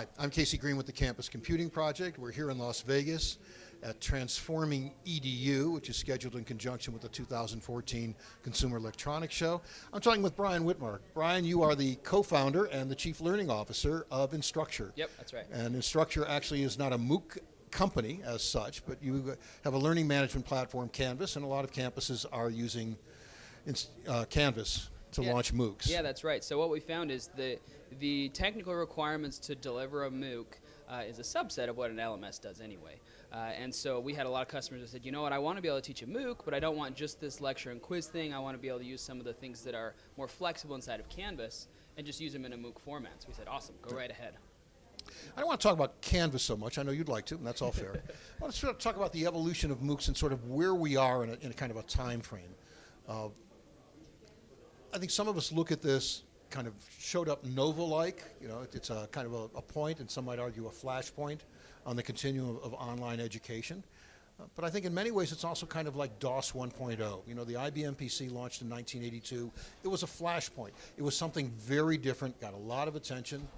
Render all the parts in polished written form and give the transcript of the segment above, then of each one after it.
Hi, I'm Casey Green with the Campus Computing Project. We're here in Las Vegas at TransformingEDU, which is scheduled in conjunction with the 2014 Consumer Electronics Show. I'm talking with Brian Whitmer. Brian, you are the co-founder and the Chief Learning Officer of Instructure. Yep, that's right. And Instructure actually is not a MOOC company as such, but you have a learning management platform, Canvas, and a lot of campuses are using Canvas to launch MOOCs. Yeah, that's right. So what we found is the technical requirements to deliver a MOOC is a subset of what an LMS does anyway. And so we had a lot of customers that said, you know what, I want to be able to teach a MOOC, but I don't want just this lecture and quiz thing. I want to be able to use some of the things that are more flexible inside of Canvas and just use them in a MOOC format. So we said, awesome, go right ahead. I don't want to talk about Canvas so much. I know you'd like to, and that's all fair. I want to sort of talk about the evolution of MOOCs and sort of where we are in a kind of a time frame. I think some of us look at this kind of showed up Nova-like. You know, it's a kind of a point, and some might argue a flashpoint on the continuum of online education. But I think in many ways it's also kind of like DOS 1.0. You know, the IBM PC launched in 1982. It was a flashpoint. It was something very different, got a lot of attention.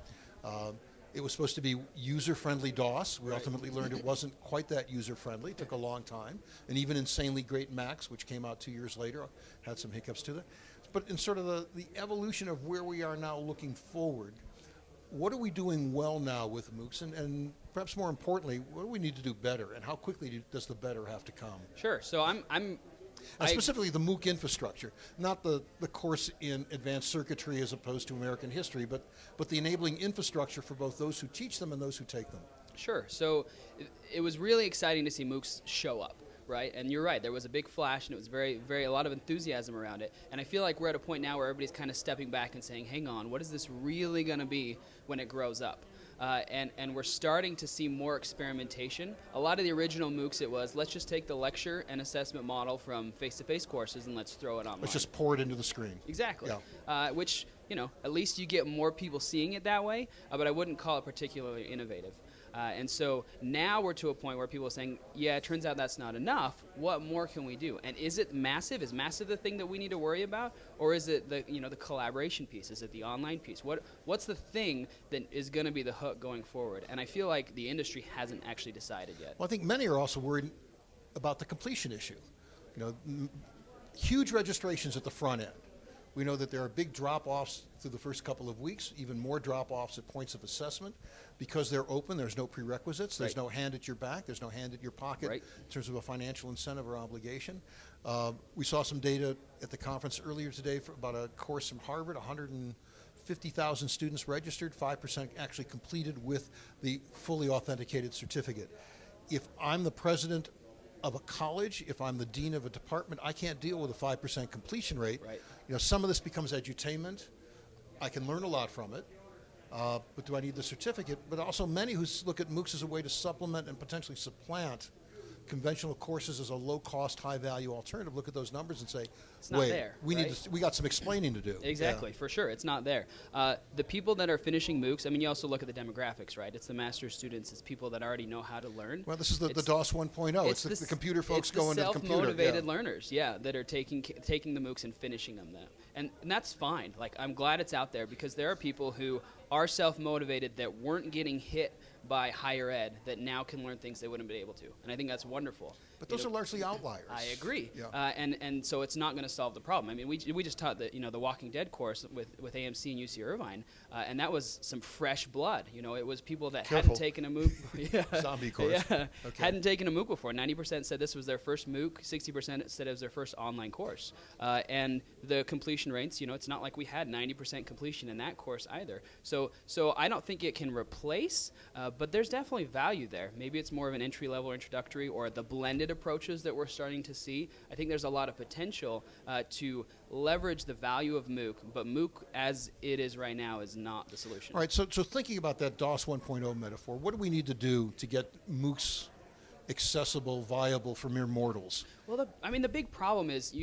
It was supposed to be user-friendly DOS. We ultimately learned it wasn't quite that user-friendly. It took a long time. And even insanely great Macs, which came out 2 years later, had some hiccups to it. But in sort of the evolution of where we are now looking forward, what are we doing well now with MOOCs? And perhaps more importantly, what do we need to do better? And how quickly does the better have to come? Sure. So And specifically the MOOC infrastructure, not the course in advanced circuitry as opposed to American history, but the enabling infrastructure for both those who teach them and those who take them. Sure. So it was really exciting to see MOOCs show up. Right, and you're right. There was a big flash, and it was a lot of enthusiasm around it. And I feel like we're at a point now where everybody's kind of stepping back and saying, "Hang on, what is this really going to be when it grows up?" And we're starting to see more experimentation. A lot of the original MOOCs, it was let's just take the lecture and assessment model from face-to-face courses and let's throw it online. Let's just pour it into the screen. Exactly. Yeah. Which at least you get more people seeing it that way. But I wouldn't call it particularly innovative. And so now we're to a point where people are saying, yeah, it turns out that's not enough. What more can we do? And is it massive? Is massive the thing that we need to worry about? Or is it the collaboration piece? Is it the online piece? What's the thing that is going to be the hook going forward? And I feel like the industry hasn't actually decided yet. Well, I think many are also worried about the completion issue. Huge registrations at the front end. We know that there are big drop-offs through the first couple of weeks, even more drop-offs at points of assessment. Because they're open, there's no prerequisites, there's no hand at your back, there's no hand at your pocket in terms of a financial incentive or obligation. We saw some data at the conference earlier today about a course from Harvard, 150,000 students registered, 5% actually completed with the fully authenticated certificate. If I'm the president of a college, if I'm the dean of a department, I can't deal with a 5% completion rate. Right. Some of this becomes edutainment. I can learn a lot from it. But do I need the certificate? But also many who look at MOOCs as a way to supplement and potentially supplant conventional courses as a low-cost, high-value alternative. Look at those numbers and say, it's not wait, there, we got some explaining to do. Exactly, for sure, it's not there. The people that are finishing MOOCs, I mean, you also look at the demographics, right? It's the master's students, it's people that already know how to learn. Well, this is the DOS 1.0. It's the computer folks going to the computer. Self-motivated learners, that are taking the MOOCs and finishing them. And that's fine. Like, I'm glad it's out there because there are people who are self-motivated that weren't getting hit by higher ed that now can learn things they wouldn't be able to. And I think that's wonderful. But those are largely outliers. I agree. Yeah. And so it's not going to solve the problem. I mean, we just taught the Walking Dead course with AMC and UC Irvine, and that was some fresh blood. It was people that hadn't taken a MOOC. Zombie course. Yeah. Okay. Hadn't taken a MOOC before. 90% said this was their first MOOC. 60% said it was their first online course. And the completion rates, it's not like we had 90% completion in that course either. So I don't think it can replace, but there's definitely value there. Maybe it's more of an entry-level introductory or the blended approaches that we're starting to see. I think there's a lot of potential to leverage the value of MOOC, but MOOC as it is right now is not the solution. All right, so thinking about that DOS 1.0 metaphor, what do we need to do to get MOOCs accessible, viable for mere mortals? Well, the big problem is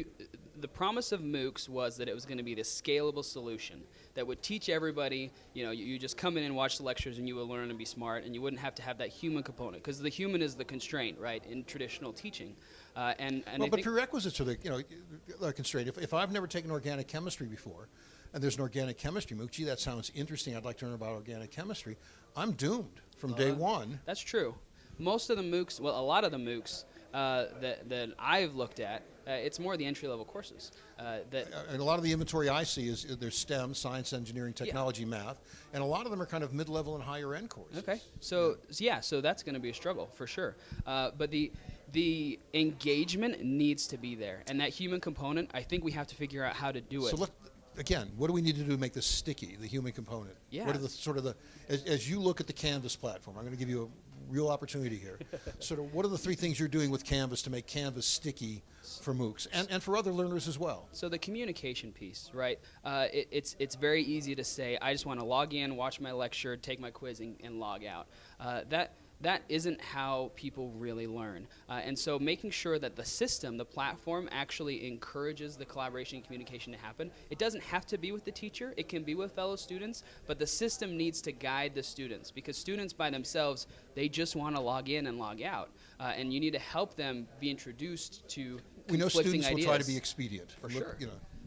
the promise of MOOCs was that it was going to be this scalable solution that would teach everybody, you just come in and watch the lectures and you will learn and be smart, and you wouldn't have to have that human component, because the human is the constraint, right, in traditional teaching. But prerequisites are the constraint. If I've never taken organic chemistry before, and there's an organic chemistry MOOC, gee, that sounds interesting, I'd like to learn about organic chemistry, I'm doomed from day one. That's true. Most of the MOOCs, well, a lot of the MOOCs that I've looked at, it's more the entry-level courses. And a lot of the inventory I see is there's STEM, science, engineering, technology, math, and a lot of them are kind of mid-level and higher-end courses. Okay, so that's going to be a struggle for sure. But the engagement needs to be there, and that human component, I think we have to figure out how to do it. So again, what do we need to do to make this sticky, the human component? Yeah. What are as you look at the Canvas platform, I'm going to give you a real opportunity here. Sort of what are the three things you're doing with Canvas to make Canvas sticky for MOOCs and for other learners as well? So the communication piece, right? It's very easy to say, I just want to log in, watch my lecture, take my quiz, and log out. That isn't how people really learn. And so making sure that the system, the platform, actually encourages the collaboration and communication to happen. It doesn't have to be with the teacher. It can be with fellow students, but the system needs to guide the students, because students by themselves, they just want to log in and log out. And you need to help them be introduced to We know students ideas. will try to be expedient. For sure.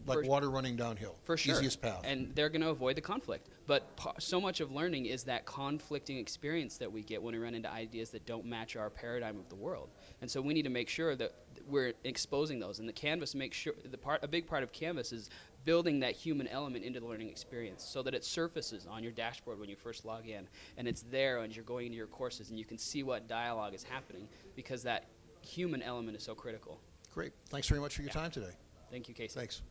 Like water running downhill. For sure. Easiest path. And they're going to avoid the conflict. But so much of learning is that conflicting experience that we get when we run into ideas that don't match our paradigm of the world. And so we need to make sure that we're exposing those. And the Canvas makes sure, a big part of Canvas is building that human element into the learning experience so that it surfaces on your dashboard when you first log in. And it's there as you're going into your courses, and you can see what dialogue is happening, because that human element is so critical. Great. Thanks very much for your time today. Thank you, Casey. Thanks.